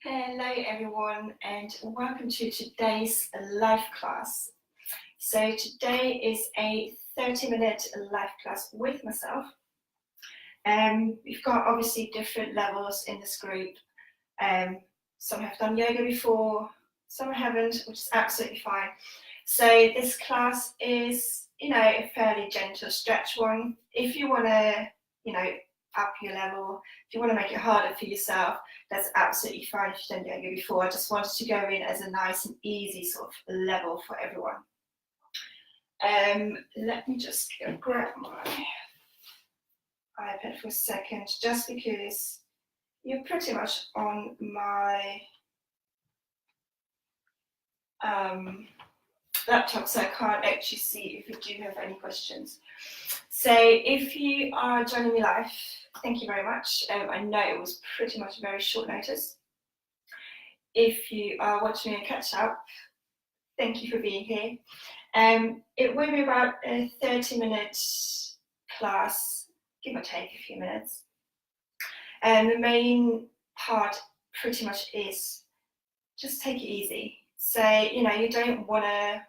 Hello everyone and welcome to today's live class. So today is a 30-minute live class with myself. We've got obviously different levels in this group. Some have done yoga before, some haven't, which is absolutely fine. So this class is, a fairly gentle stretch one. If you want to, up your level, if you want to make it harder for yourself, that's absolutely fine if you've done yoga before. I just wanted to go in as a nice and easy sort of level for everyone. Let me just grab my iPad for a second, just because you're pretty much on my laptop, so I can't actually see if you do have any questions. So if you are joining me live, thank you very much. I know it was pretty much a very short notice. If you are watching me catch up, thank you for being here. It will be about a 30-minute class, give or take a few minutes. And the main part pretty much is just take it easy. So, you don't want to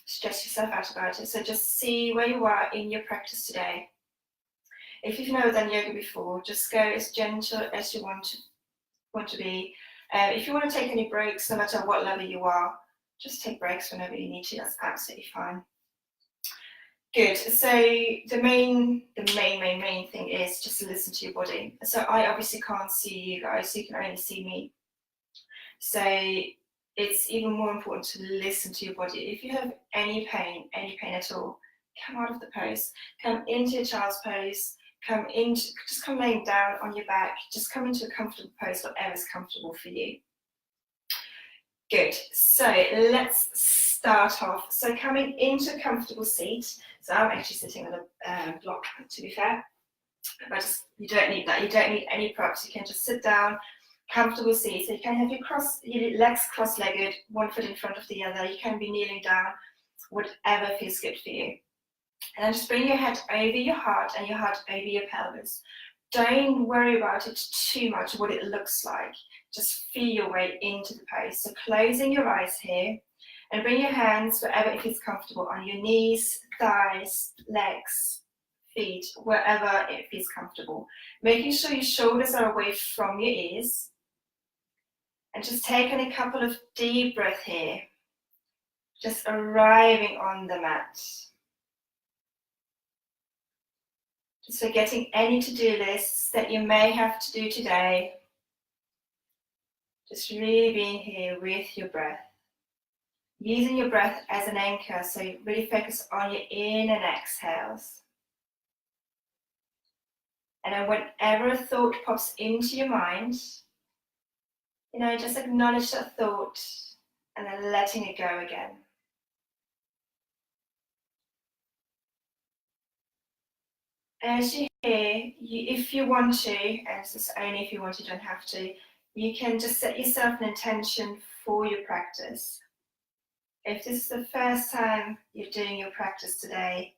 stress yourself out about it. So just see where you are in your practice today. If you've never done yoga before, just go as gentle as you want to be. If you want to take any breaks, no matter what level you are, just take breaks whenever you need to. That's absolutely fine. Good. So the main thing is just listen to your body. So I obviously can't see you guys, so you can only see me. So it's even more important to listen to your body. If you have any pain at all, come out of the pose, come into your child's pose, just come laying down on your back, just come into a comfortable pose, whatever's comfortable for you. Good, so let's start off. So coming into a comfortable seat, so I'm actually sitting on a block, to be fair, but you don't need that, you don't need any props, you can just sit down, comfortable seat. So you can have your legs cross-legged, one foot in front of the other, you can be kneeling down, whatever feels good for you. And then just bring your head over your heart and your heart over your pelvis. Don't worry about it too much, what it looks like. Just feel your way into the pose. So closing your eyes here and bring your hands wherever it feels comfortable, on your knees, thighs, legs, feet, wherever it feels comfortable. Making sure your shoulders are away from your ears. And just taking a couple of deep breaths here. Just arriving on the mat. Just forgetting any to-do lists that you may have to do today. Just really being here with your breath. Using your breath as an anchor, so you really focus on your in and exhales. And then whenever a thought pops into your mind, just acknowledge that thought and then letting it go again. As you hear, if you want to, and this is only if you want to, you don't have to, you can just set yourself an intention for your practice. If this is the first time you're doing your practice today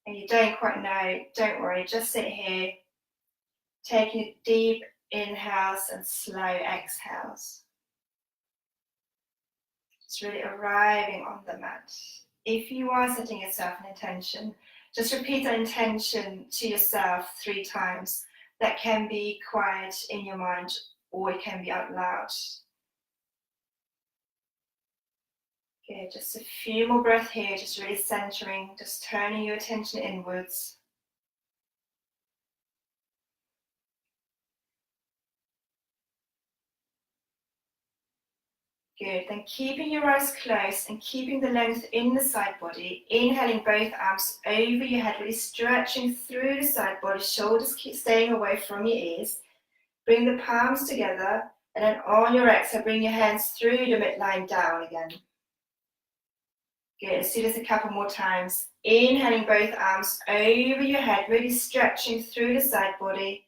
and you don't quite know, don't worry, just sit here, taking deep inhales and slow exhales. Just really arriving on the mat. If you are setting yourself an intention, just repeat that intention to yourself 3 times. That can be quiet in your mind or it can be out loud. Okay, just a few more breaths here, just really centering, just turning your attention inwards. Good, then keeping your eyes closed and keeping the length in the side body, inhaling both arms over your head, really stretching through the side body, shoulders keep staying away from your ears. Bring the palms together and then on your exhale, bring your hands through the midline down again. Good, let's do this a couple more times. Inhaling both arms over your head, really stretching through the side body.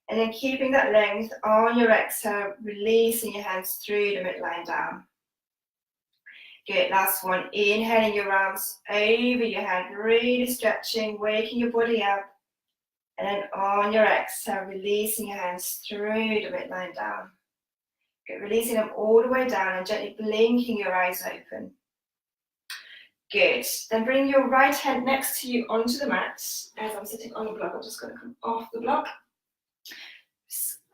And then keeping that length on your exhale, releasing your hands through the midline down. Good, last one. Inhaling your arms over your head, really stretching, waking your body up. And then on your exhale, releasing your hands through the midline down. Good, releasing them all the way down and gently blinking your eyes open. Good. Then bring your right hand next to you onto the mat. As I'm sitting on the block, I'm just going to come off the block.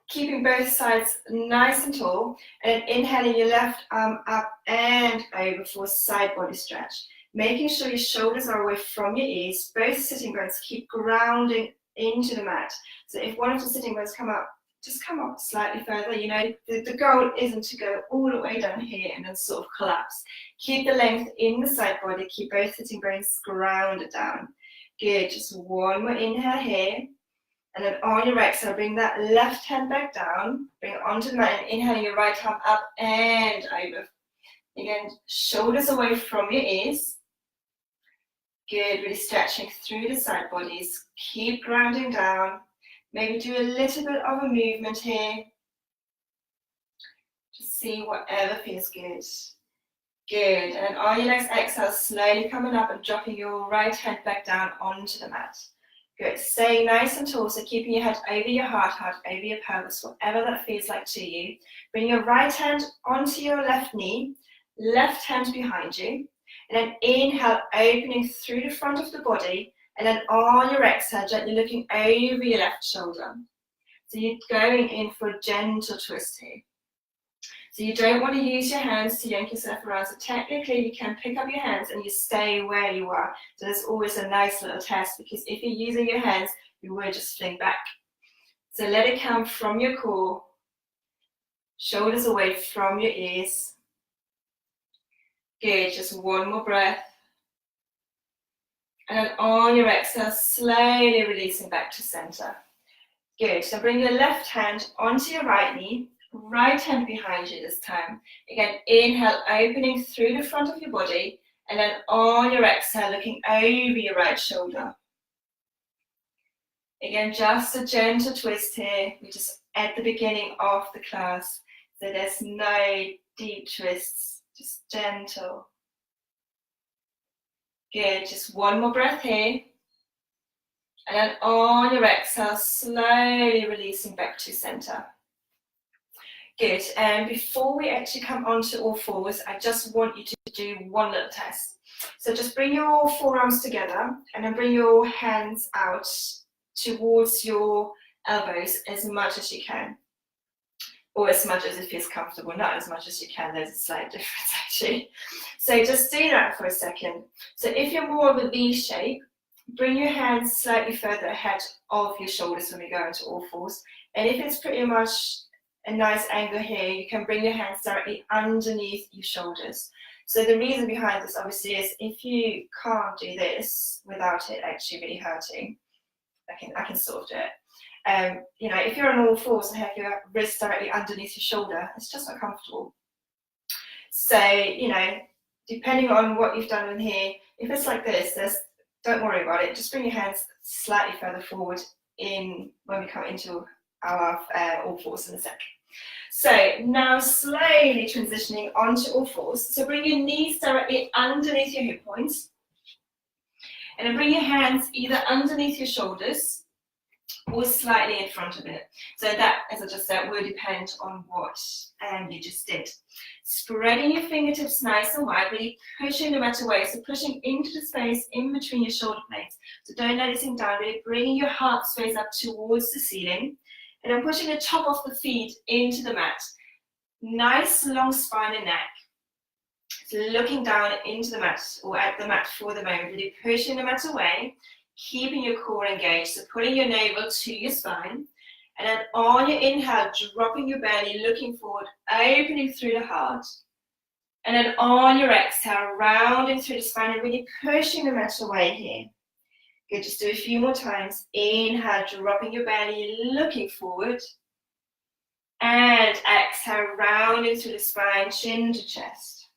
Keeping both sides nice and tall. And then inhaling your left arm up and over for a side body stretch. Making sure your shoulders are away from your ears. Both sitting bones keep grounding into the mat. So if one of the sitting bones come up, just come up slightly further. You know, the goal isn't to go all the way down here and then sort of collapse. Keep the length in the side body. Keep both sitting bones grounded down. Good. Just one more inhale here. And then on your exhale, bring that left hand back down. Bring it onto the mat and inhaling your right arm up and over. Again, shoulders away from your ears. Good. Really stretching through the side bodies. Keep grounding down. Maybe do a little bit of a movement here. Just see whatever feels good. Good. And on your next exhale, slowly coming up and dropping your right hand back down onto the mat. Good. Stay nice and tall, so keeping your head over your heart, over your pelvis, whatever that feels like to you. Bring your right hand onto your left knee, left hand behind you. And then inhale, opening through the front of the body. And then on your exhale, gently looking over your left shoulder. So you're going in for a gentle twist here. So you don't want to use your hands to yank yourself around. So technically you can pick up your hands and you stay where you are. So there's always a nice little test, because if you're using your hands, you will just fling back. So let it come from your core. Shoulders away from your ears. Good, just one more breath. And then on your exhale, slowly releasing back to center. Good, so bring your left hand onto your right knee, right hand behind you this time. Again, inhale, opening through the front of your body, and then on your exhale, looking over your right shoulder. Again, just a gentle twist here. We're just at the beginning of the class, so there's no deep twists, just gentle. Good, just one more breath here. And then on your exhale, slowly releasing back to center. Good, and before we actually come onto all fours, I just want you to do one little test. So just bring your forearms together and then bring your hands out towards your elbows as much as you can. Or as much as it feels comfortable, not as much as you can, there's a slight difference actually. So just do that for a second. So if you're more of a V shape, bring your hands slightly further ahead of your shoulders when we go into all fours. And if it's pretty much a nice angle here, you can bring your hands directly underneath your shoulders. So the reason behind this obviously is if you can't do this without it actually really hurting, I can sort of do it. You know, if you're on all fours and have your wrists directly underneath your shoulder, it's just not comfortable. So, you know, depending on what you've done in here, if it's like this, don't worry about it. Just bring your hands slightly further forward in when we come into our all fours in a sec. So now slowly transitioning onto all fours. So bring your knees directly underneath your hip points. And then bring your hands either underneath your shoulders or slightly in front of it. So that, as I just said, will depend on what you just did. Spreading your fingertips nice and wide, really pushing the mat away, so pushing into the space in between your shoulder blades. So don't let it sink down, really bringing your heart space up towards the ceiling, and then pushing the top of the feet into the mat. Nice long spine and neck. So looking down into the mat, or at the mat for the moment, really pushing the mat away, keeping your core engaged, so putting your navel to your spine, and then on your inhale, dropping your belly, looking forward, opening through the heart, and then on your exhale, rounding through the spine and really pushing the mat away here. Good, just do a few more times. Inhale, dropping your belly, looking forward, and exhale, rounding through the spine, chin to chest.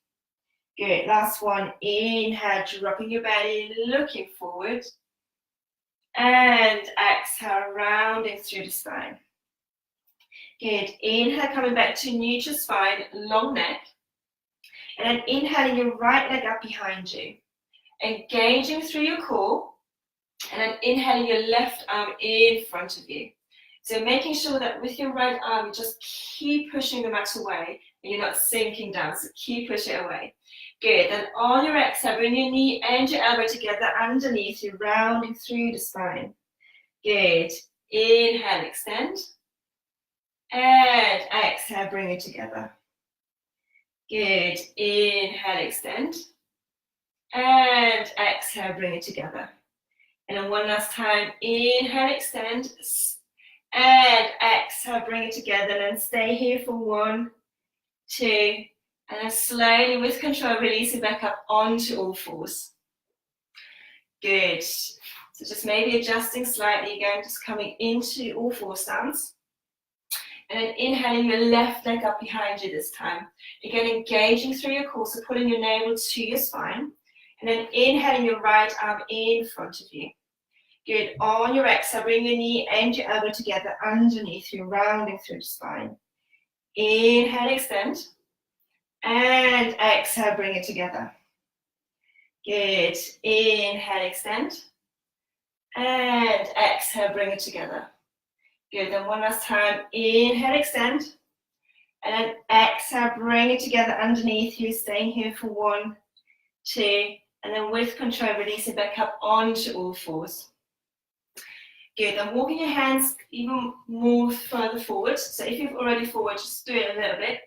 Good, last one. Inhale, dropping your belly, looking forward, and exhale, rounding through the spine. Good. Inhale, coming back to neutral spine, long neck. And then inhaling your right leg up behind you. Engaging through your core. And then inhaling your left arm in front of you. So making sure that with your right arm, you just keep pushing the mat away and you're not sinking down, so keep pushing it away. Good, then on your exhale, bring your knee and your elbow together underneath you, rounding through the spine. Good, inhale, extend. And exhale, bring it together. Good, inhale, extend. And exhale, bring it together. And then one last time, inhale, extend. And exhale, bring it together, and stay here for 1, 2, and then slowly with control release it back up onto all fours. Good. So just maybe adjusting slightly again, just coming into all four stance. And then inhaling your left leg up behind you this time. Again, engaging through your core, so pulling your navel to your spine. And then inhaling your right arm in front of you. Good, on your exhale, bring your knee and your elbow together underneath you, rounding through the spine. Inhale, extend. And exhale, bring it together. Good, inhale, extend. And exhale, bring it together. Good, then one last time, inhale, extend. And then exhale, bring it together underneath you, staying here for 1, 2, and then with control, release it back up onto all fours. Good, then walking your hands even more further forward. So if you're already forward, just do it a little bit.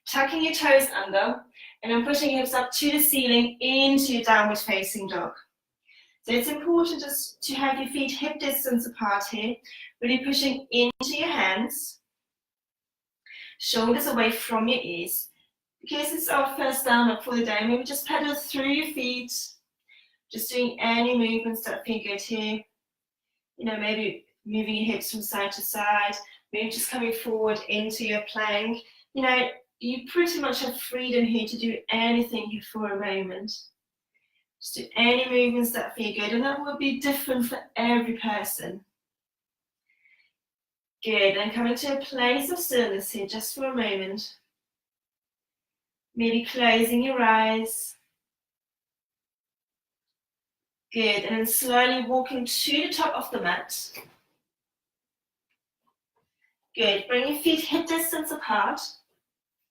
Tucking your toes under, and then pushing your hips up to the ceiling into your downward facing dog. So it's important just to have your feet hip distance apart here, really pushing into your hands, shoulders away from your ears. Because it's our first down up for the day, maybe just pedal through your feet, just doing any movements that feel good here. You know, maybe moving your hips from side to side, maybe just coming forward into your plank. You know, you pretty much have freedom here to do anything here for a moment. Just do any movements that feel good, and that will be different for every person. Good, then coming to a place of stillness here just for a moment. Maybe closing your eyes. Good, and then slowly walking to the top of the mat. Good, bring your feet hip distance apart.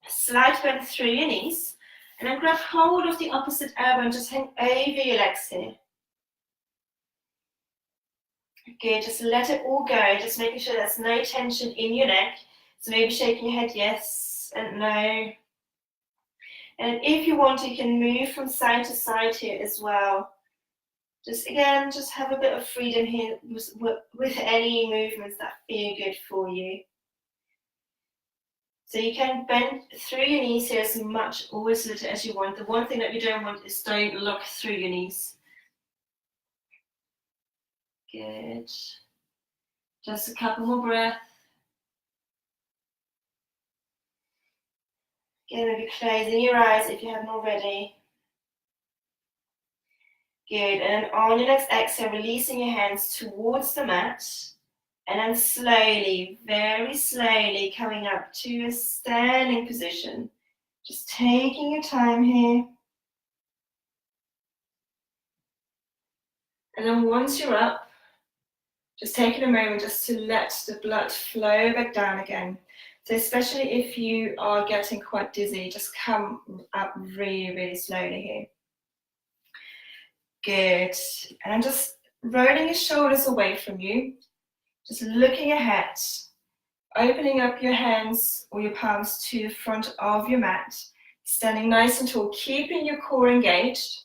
Slight bend through your knees. And then grab hold of the opposite elbow and just hang over your legs here. Good, just let it all go. Just making sure there's no tension in your neck. So maybe shaking your head yes and no. And if you want, you can move from side to side here as well. Just again, just have a bit of freedom here with any movements that feel good for you. So you can bend through your knees here as much or as little as you want. The one thing that you don't want is don't lock through your knees. Good. Just a couple more breaths. Again, maybe closing your eyes if you haven't already. Good, and then on your next exhale, releasing your hands towards the mat. And then slowly, very slowly coming up to a standing position. Just taking your time here. And then once you're up, just taking a moment just to let the blood flow back down again. So especially if you are getting quite dizzy, just come up really, really slowly here. Good. And I'm just rolling your shoulders away from you. Just looking ahead. Opening up your hands or your palms to the front of your mat. Standing nice and tall, keeping your core engaged.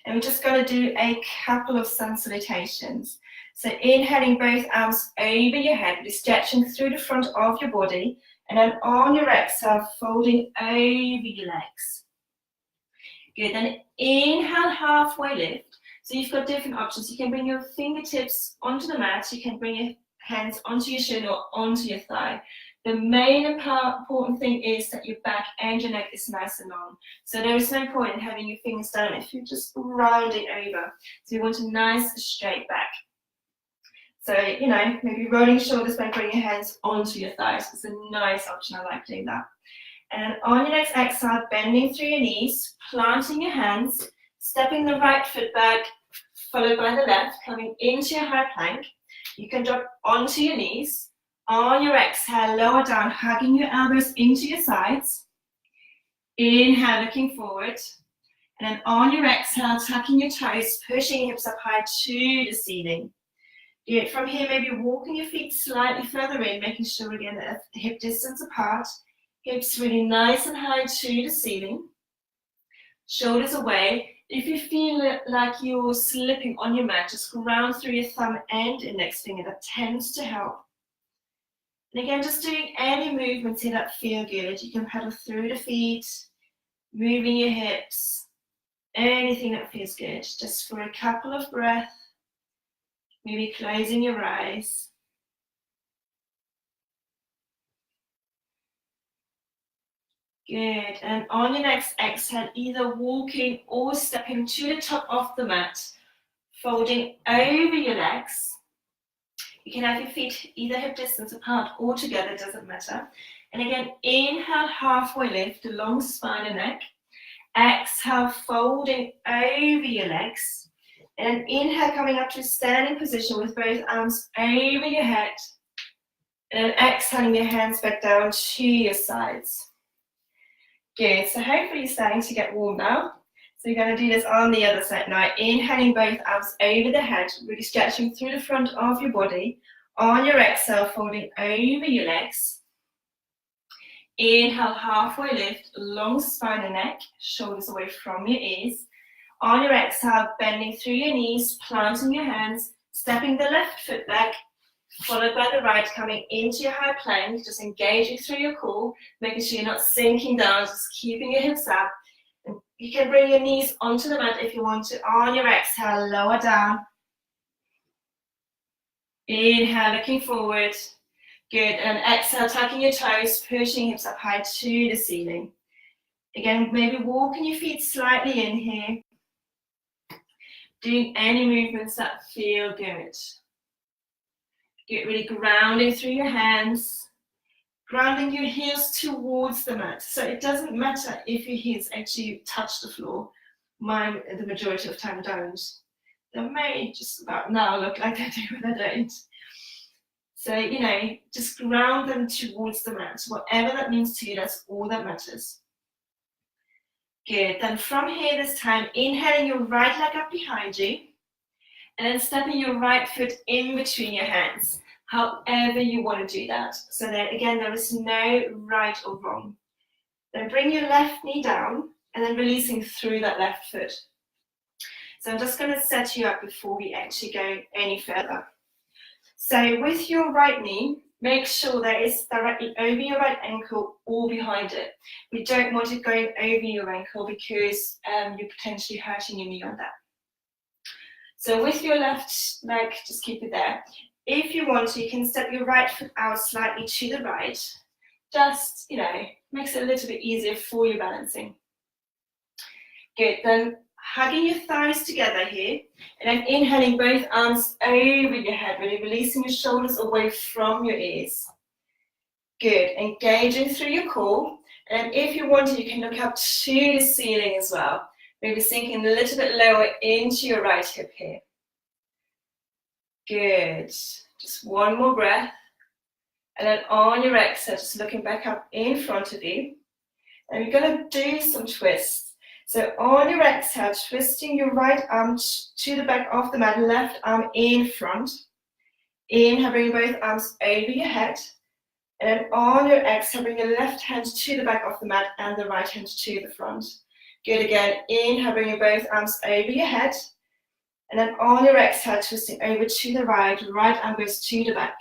And we're just going to do a couple of sun salutations. So inhaling both arms over your head, really stretching through the front of your body. And then on your exhale, folding over your legs. Good, then inhale, halfway lift. So you've got different options. You can bring your fingertips onto the mat. You can bring your hands onto your shin or onto your thigh. The main important thing is that your back and your neck is nice and long. So there is no point in having your fingers down if you're just rounding over. So you want a nice straight back. So, you know, maybe rolling shoulders by bringing your hands onto your thighs. It's a nice option. I like doing that. And on your next exhale, bending through your knees, planting your hands, stepping the right foot back, followed by the left, coming into your high plank. You can drop onto your knees. On your exhale, lower down, hugging your elbows into your sides. Inhale, looking forward. And then on your exhale, tucking your toes, pushing your hips up high to the ceiling. Good. From here, maybe walking your feet slightly further in, making sure we're getting a hip distance apart. Hips really nice and high to the ceiling. Shoulders away. If you feel like you're slipping on your mat, just ground through your thumb and index finger. That tends to help. And again, just doing any movements here that feel good. You can pedal through the feet, moving your hips, anything that feels good. Just for a couple of breaths, maybe closing your eyes. Good, and on your next exhale, either walking or stepping to the top of the mat, folding over your legs. You can have your feet either hip distance apart or together, doesn't matter. And again, inhale, halfway lift, long spine and neck. Exhale, folding over your legs. And inhale, coming up to a standing position with both arms over your head. And then exhaling your hands back down to your sides. Good, so hopefully you're starting to get warm now. So you're going to do this on the other side now. Inhaling both arms over the head, really stretching through the front of your body. On your exhale, folding over your legs. Inhale, halfway lift, long spine and neck, shoulders away from your ears. On your exhale, bending through your knees, planting your hands, stepping the left foot back, followed by the right, coming into your high plank, just engaging through your core, making sure you're not sinking down, just keeping your hips up. And you can bring your knees onto the mat if you want to. On your exhale, lower down. Inhale, looking forward. Good, and exhale, tucking your toes, pushing hips up high to the ceiling. Again, maybe walking your feet slightly in here. Doing any movements that feel good. Get really grounding through your hands, grounding your heels towards the mat. So it doesn't matter if your heels actually touch the floor. Mine, the majority of the time, don't. They may just about now look like they do, but they don't. So, you know, just ground them towards the mat. Whatever that means to you, that's all that matters. Good. Then from here this time, inhaling your right leg up behind you. And then stepping your right foot in between your hands, however you want to do that. So that, again, there is no right or wrong. Then bring your left knee down and then releasing through that left foot. So I'm just going to set you up before we actually go any further. So with your right knee, make sure that it's directly over your right ankle or behind it. We don't want it going over your ankle because you're potentially hurting your knee on that. So with your left leg, just keep it there. If you want to, you can step your right foot out slightly to the right. Just, you know, makes it a little bit easier for your balancing. Good, then hugging your thighs together here. And then inhaling both arms over your head, really releasing your shoulders away from your ears. Good, engaging through your core. And if you want to, you can look up to the ceiling as well. Maybe sinking a little bit lower into your right hip here. Good. Just one more breath. And then on your exhale, just looking back up in front of you. And you're going to do some twists. So on your exhale, twisting your right arm to the back of the mat, left arm in front. Inhale, bring both arms over your head. And then on your exhale, bring your left hand to the back of the mat and the right hand to the front. Good, again, inhale, bringing both arms over your head. And then on your exhale, twisting over to the right arm goes to the back.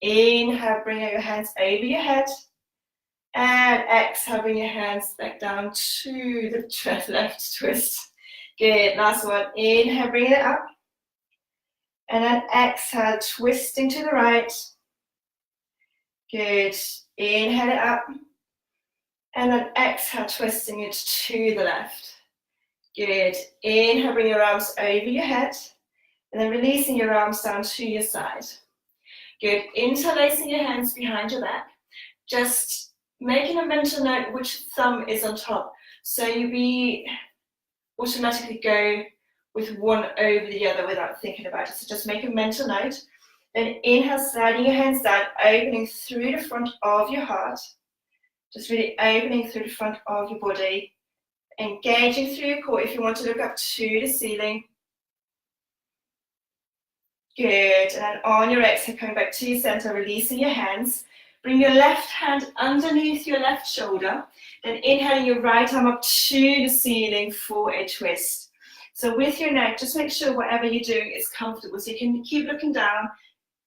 Inhale, bring your hands over your head. And exhale, bring your hands back down to the left twist. Good, last one, inhale, bring it up. And then exhale, twisting to the right. Good, inhale it up. And then exhale, twisting it to the left. Good. Inhale, bring your arms over your head. And then releasing your arms down to your side. Good. Interlacing your hands behind your back. Just making a mental note which thumb is on top. So we automatically go with one over the other without thinking about it. So just make a mental note. Then inhale, sliding your hands down, opening through the front of your heart. Just really opening through the front of your body. Engaging through your core if you want to look up to the ceiling. Good. And then on your exhale, coming back to your center, releasing your hands. Bring your left hand underneath your left shoulder. Then inhaling your right arm up to the ceiling for a twist. So with your neck, just make sure whatever you're doing is comfortable. So you can keep looking down,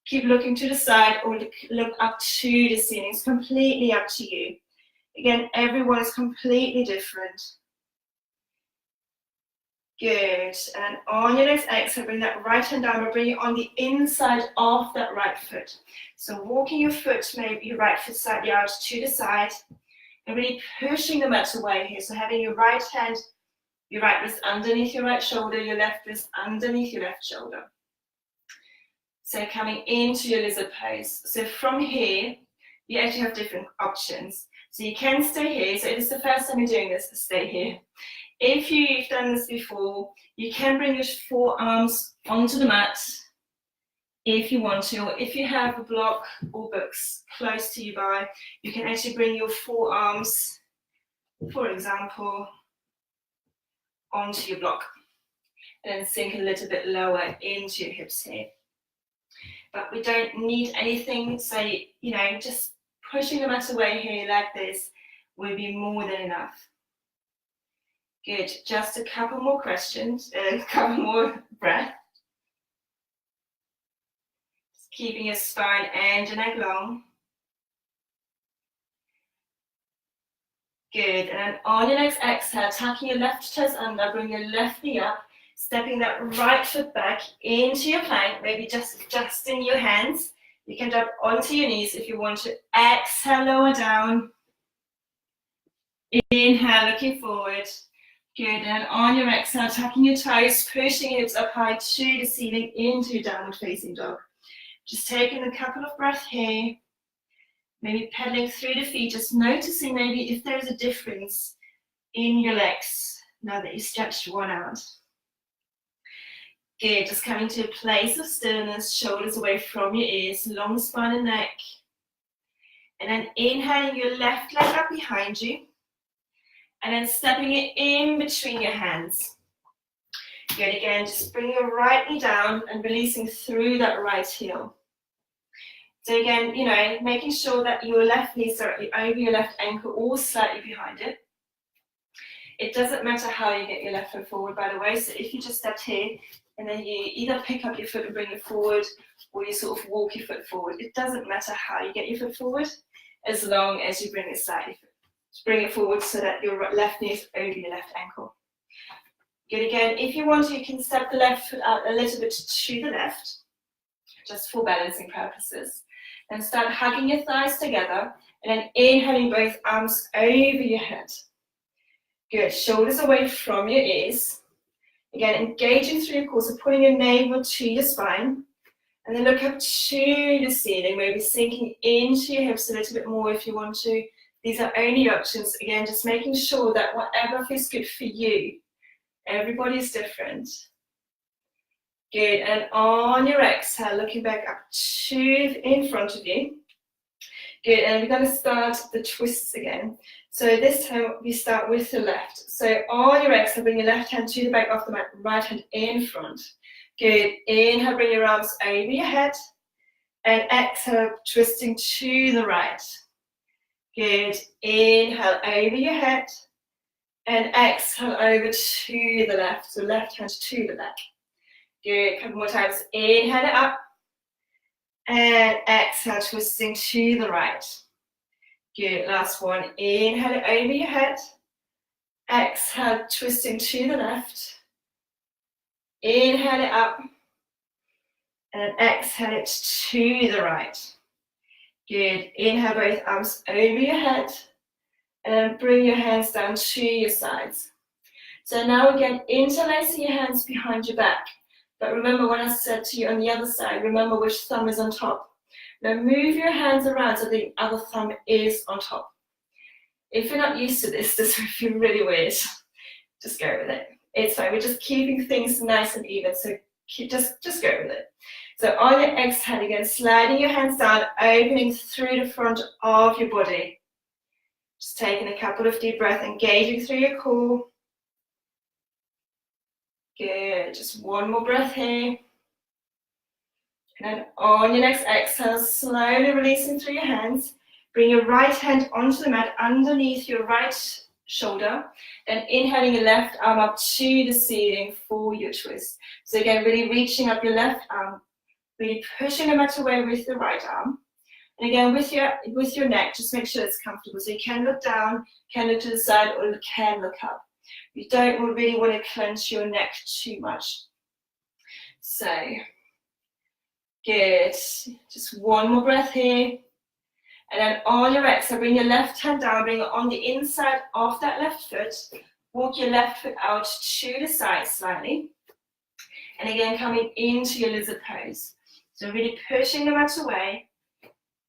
keep looking to the side, or look up to the ceiling. It's completely up to you. Again, everyone is completely different. Good. And on your next exhale, bring that right hand down, but bring it on the inside of that right foot. So walking your foot, maybe your right foot slightly out to the side, and really pushing the mat away here. So having your right hand, your right wrist underneath your right shoulder, your left wrist underneath your left shoulder. So coming into your lizard pose. So from here, you actually have different options. So you can stay here. So if it's the first time you're doing this, stay here. If you've done this before, you can bring your forearms onto the mat if you want to, or if you have a block or books close to you by, you can actually bring your forearms, for example, onto your block and then sink a little bit lower into your hips here. But we don't need anything, so just pushing the mat away here like this will be more than enough. Good, just a couple more questions, a couple more breaths. Just keeping your spine and your neck long. Good, and on your next exhale, tucking your left toes under, bring your left knee up, stepping that right foot back into your plank, maybe just adjusting your hands. You can drop onto your knees if you want to. Exhale, lower down. Inhale, looking forward. Good, and on your exhale, tucking your toes, pushing your hips up high to the ceiling into downward facing dog. Just taking a couple of breaths here. Maybe pedaling through the feet, just noticing maybe if there's a difference in your legs now that you stretched one out. Good, just coming to a place of stillness, shoulders away from your ears, long spine and neck. And then inhaling your left leg up behind you. And then stepping it in between your hands. Good, again, just bring your right knee down and releasing through that right heel. So again, making sure that your left knee is directly over your left ankle or slightly behind it. It doesn't matter how you get your left foot forward, by the way. So if you just stepped here and then you either pick up your foot and bring it forward, or you sort of walk your foot forward. It doesn't matter how you get your foot forward, as long as you bring it slightly. Just bring it forward so that your left knee is over your left ankle. Good, again, if you want to, you can step the left foot out a little bit to the left, just for balancing purposes. Then start hugging your thighs together, and then inhaling both arms over your head. Good, shoulders away from your ears. Again, engaging through your core, so pulling your navel to your spine. And then look up to the ceiling, maybe sinking into your hips a little bit more if you want to. These are only options. Again, just making sure that whatever feels good for you. Everybody's different. Good, and on your exhale, looking back up to in front of you. Good, and we're going to start the twists again. So this time we start with the left. So on your exhale, bring your left hand to the back of the mat, right hand in front. Good, inhale, bring your arms over your head. And exhale, twisting to the right. Good, inhale over your head. And exhale over to the left, so left hand to the back. Good, a couple more times. Inhale it up. And exhale, twisting to the right. Good, last one. Inhale it over your head. Exhale, twisting to the left. Inhale it up. And exhale it to the right. Good, inhale both arms over your head. And then bring your hands down to your sides. So now again, interlacing your hands behind your back. But remember what I said to you on the other side, remember which thumb is on top. Now move your hands around so the other thumb is on top. If you're not used to this, this will feel really weird. Just go with it. It's fine. We're just keeping things nice and even. So just go with it. So on your exhale again, sliding your hands down, opening through the front of your body. Just taking a couple of deep breaths, engaging through your core. Good. Just one more breath here. And then on your next exhale, slowly releasing through your hands. Bring your right hand onto the mat underneath your right shoulder. Then inhaling your left arm up to the ceiling for your twist. So again, really reaching up your left arm, really pushing the mat away with the right arm. And again, with your neck, just make sure it's comfortable. So you can look down, can look to the side, or you can look up. You don't really want to clench your neck too much. So, good. Just one more breath here. And then on your exhale, bring your left hand down, bring it on the inside of that left foot. Walk your left foot out to the side slightly. And again, coming into your lizard pose. So really pushing the mat away.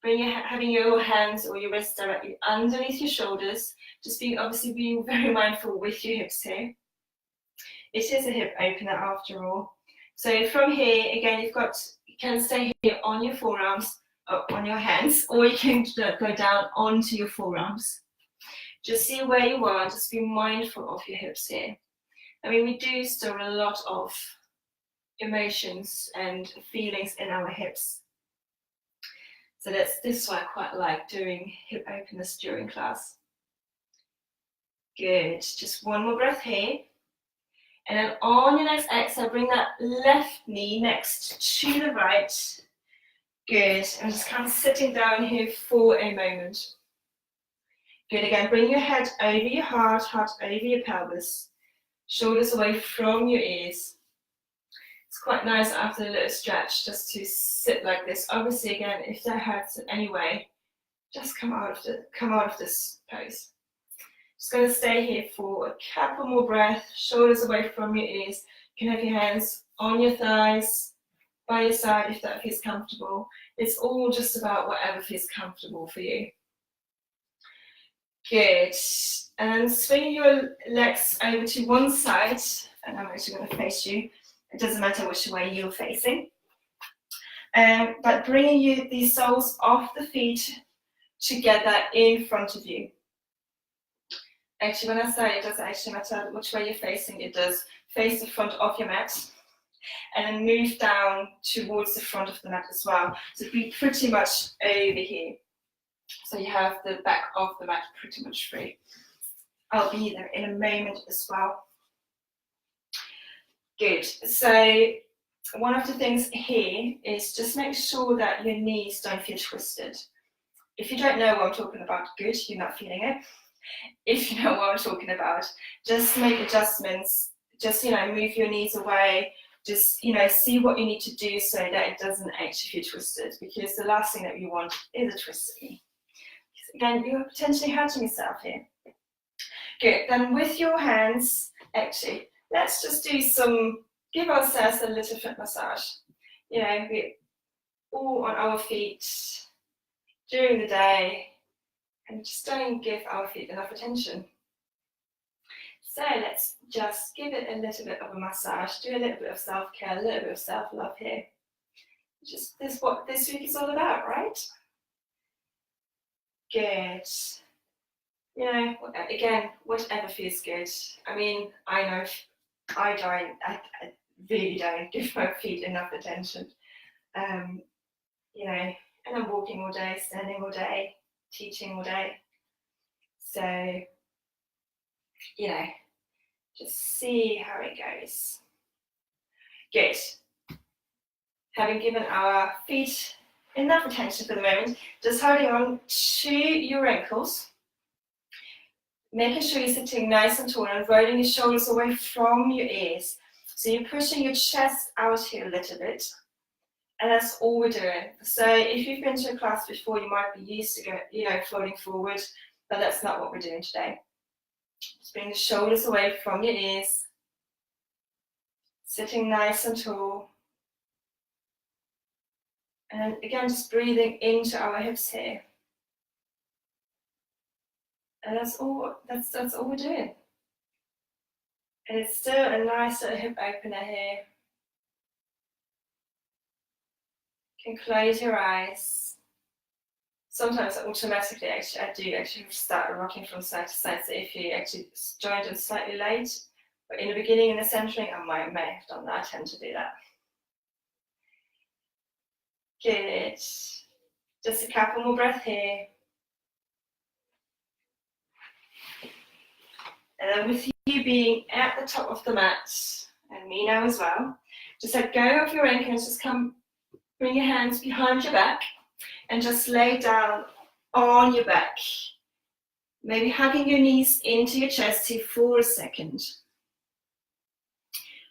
Having your hands or your wrists directly underneath your shoulders. Just obviously being very mindful with your hips here. It is a hip opener after all. So from here, again, you can stay here on your forearms, on your hands, or you can go down onto your forearms. Just see where you are, just be mindful of your hips here. I mean, we do store a lot of emotions and feelings in our hips. So this is why I quite like doing hip openers during class. Good, just one more breath here. And then on your next exhale, bring that left knee next to the right. Good, and just kind of sitting down here for a moment. Good, again, bring your head over your heart over your pelvis. Shoulders away from your ears. It's quite nice after a little stretch just to sit like this. Obviously, again, if that hurts in any way, just come out of this pose. Just going to stay here for a couple more breaths. Shoulders away from your ears. You can have your hands on your thighs, by your side if that feels comfortable. It's all just about whatever feels comfortable for you. Good. And swing your legs over to one side, and I'm actually going to face you. It doesn't matter which way you're facing. But bringing the soles of the feet together in front of you. Actually, when I say it doesn't actually matter which way you're facing, it does face the front of your mat. And then move down towards the front of the mat as well. So be pretty much over here. So you have the back of the mat pretty much free. I'll be there in a moment as well. Good. So one of the things here is just make sure that your knees don't feel twisted. If you don't know what I'm talking about, good, you're not feeling it. If you know what I'm talking about, just make adjustments. Just, move your knees away. Just, see what you need to do so that it doesn't actually feel twisted, because the last thing that you want is a twisted knee. Again, you're potentially hurting yourself here. Good. Then with your hands, actually, let's just give ourselves a little foot massage. We're all on our feet during the day, and just don't give our feet enough attention. So let's just give it a little bit of a massage, do a little bit of self-care, a little bit of self-love here. This is what this week is all about, right? Good. Again, whatever feels good. I mean, I know I really don't give my feet enough attention. And I'm walking all day, standing all day, teaching all day. So, just see how it goes. Good. Having given our feet enough attention for the moment, just holding on to your ankles, making sure you're sitting nice and tall and rolling your shoulders away from your ears. So you're pushing your chest out here a little bit, and that's all we're doing. So if you've been to a class before, you might be used to folding forward, but that's not what we're doing today. Just bring the shoulders away from your ears, sitting nice and tall. And again, just breathing into our hips here. And that's all we're doing. And it's still a nice little hip opener here. You can close your eyes. Sometimes automatically, actually, I do actually start rocking from side to side. So if you actually joined in slightly late, but in the beginning and the centering, I may have done that. I tend to do that. Good. Just a couple more breaths here. And then with you being at the top of the mat, and me now as well, just let go of your ankles, just come, bring your hands behind your back, and just lay down on your back. Maybe hugging your knees into your chest here for a second.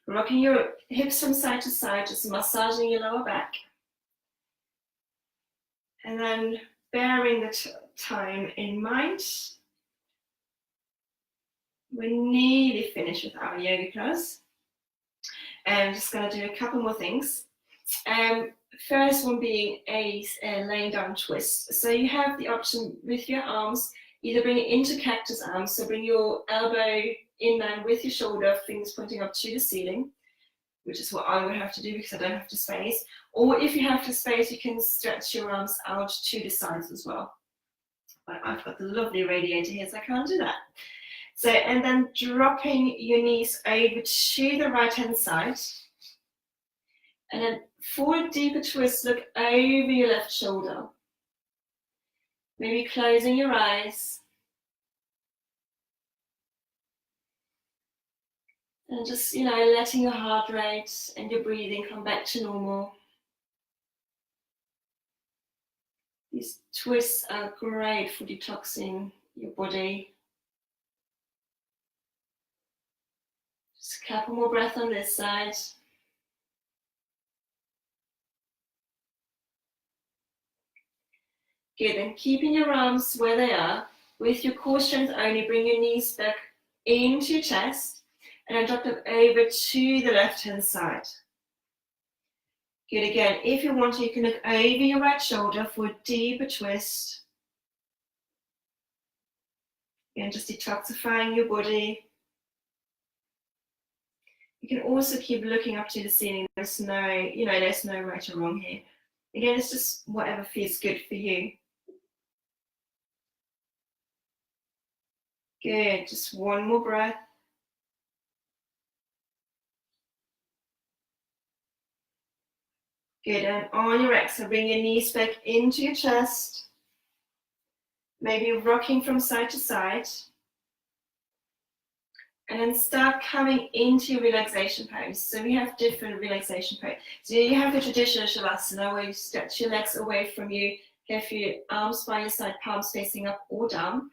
Rocking your hips from side to side, just massaging your lower back. And then bearing the time in mind, we're nearly finished with our yoga class. And I'm just going to do a couple more things. First one being a laying down twist. So you have the option with your arms, either bring it into cactus arms, so bring your elbow in line with your shoulder, fingers pointing up to the ceiling, which is what I would have to do because I don't have the space. Or if you have the space, you can stretch your arms out to the sides as well. But I've got the lovely radiator here, so I can't do that. So, and then dropping your knees over to the right-hand side. And then for a deeper twist, look over your left shoulder. Maybe closing your eyes. And just, letting your heart rate and your breathing come back to normal. These twists are great for detoxing your body. Just a couple more breaths on this side. Good, and keeping your arms where they are, with your core strength only, bring your knees back into your chest, and then drop them over to the left-hand side. Good, again, if you want to, you can look over your right shoulder for a deeper twist. Again, just detoxifying your body. You can also keep looking up to the ceiling. There's no right or wrong here. Again, it's just whatever feels good for you. Good, just one more breath. Good, and on your exhale, bring your knees back into your chest. Maybe rocking from side to side. And then start coming into your relaxation pose. So we have different relaxation poses. So you have the traditional Shavasana where you stretch your legs away from you, have your arms by your side, palms facing up or down.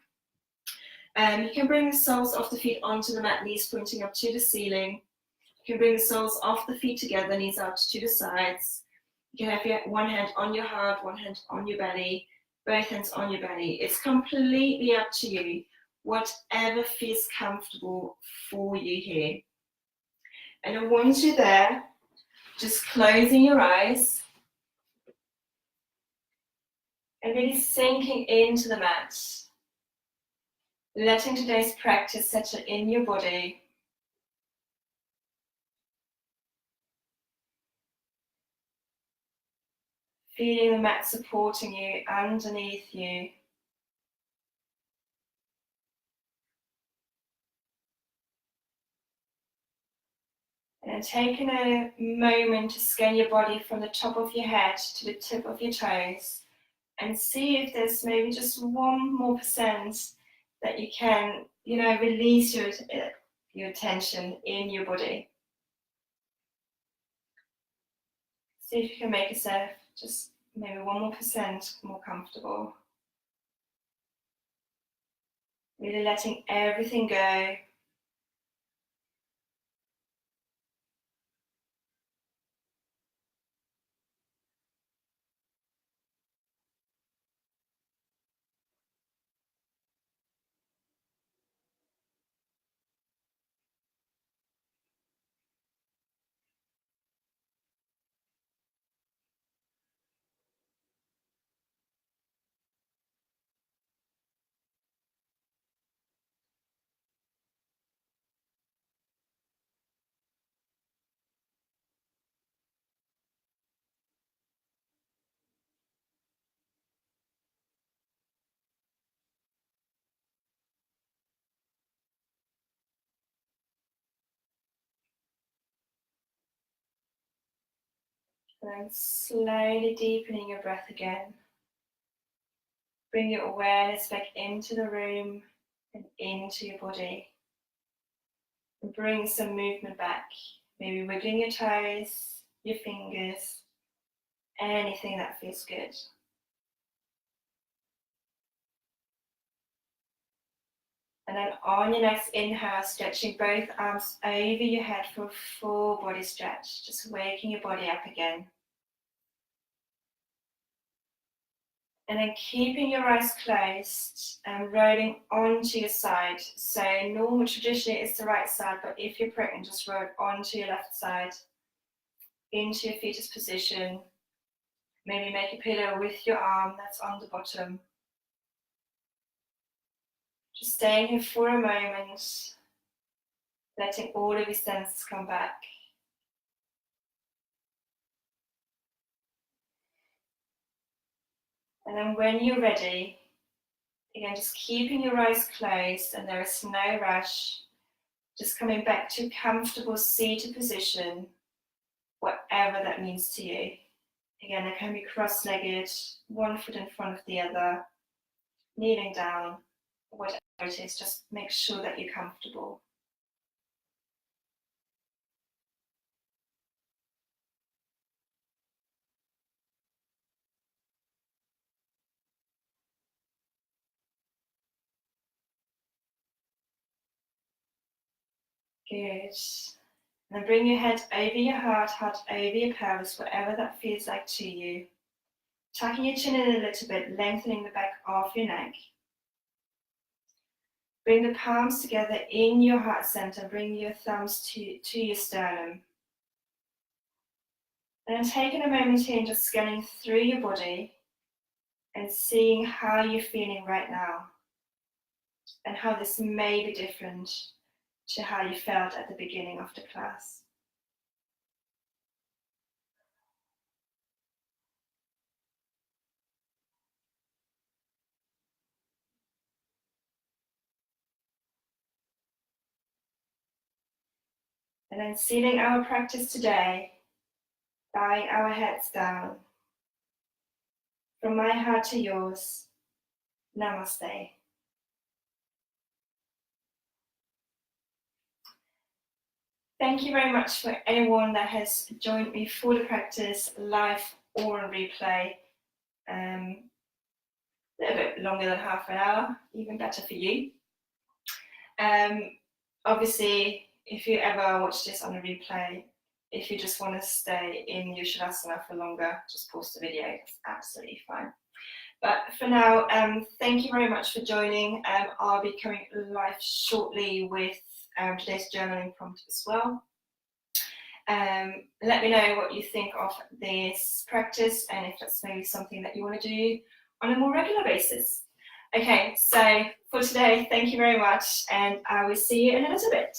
You can bring the soles of the feet onto the mat, knees pointing up to the ceiling. You can bring the soles of the feet together, knees out to the sides. You can have your one hand on your heart, one hand on your belly, both hands on your belly. It's completely up to you, whatever feels comfortable for you here. And then once you're there, just closing your eyes and really sinking into the mat. Letting today's practice settle in your body. Feeling the mat supporting you underneath you. And taking a moment to scan your body from the top of your head to the tip of your toes and see if there's maybe just 1% that you can, release your tension in your body. See if you can make yourself just maybe 1% more comfortable. Really letting everything go. And then slowly deepening your breath again. Bring your awareness back into the room and into your body. And bring some movement back. Maybe wiggling your toes, your fingers, anything that feels good. And then on your next inhale, stretching both arms over your head for a full body stretch, just waking your body up again. And then keeping your eyes closed and rolling onto your side. So normal, traditionally it's the right side, but if you're pregnant, just roll onto your left side, into your fetus position. Maybe make a pillow with your arm that's on the bottom. Just staying here for a moment, letting all of your senses come back. And then when you're ready, again, just keeping your eyes closed and there is no rush, just coming back to comfortable seated position, whatever that means to you. Again, it can be cross-legged, one foot in front of the other, kneeling down, whatever it is, just make sure that you're comfortable. Good. And then bring your head over your heart over your pelvis, whatever that feels like to you. Tucking your chin in a little bit, lengthening the back of your neck. Bring the palms together in your heart center. Bring your thumbs to your sternum. And then taking a moment here and just scanning through your body and seeing how you're feeling right now and how this may be different to how you felt at the beginning of the class. And then sealing our practice today, bowing our heads down. From my heart to yours, Namaste. Thank you very much for anyone that has joined me for the practice, live or on replay. A little bit longer than half an hour, even better for you. Obviously, if you ever watch this on a replay, if you just want to stay in your Shavasana for longer, just pause the video, it's absolutely fine. But for now, thank you very much for joining. I'll be coming live shortly with today's journaling prompt as well. Let me know what you think of this practice and if that's maybe something that you want to do on a more regular basis. Okay, so for today, thank you very much, and I will see you in a little bit.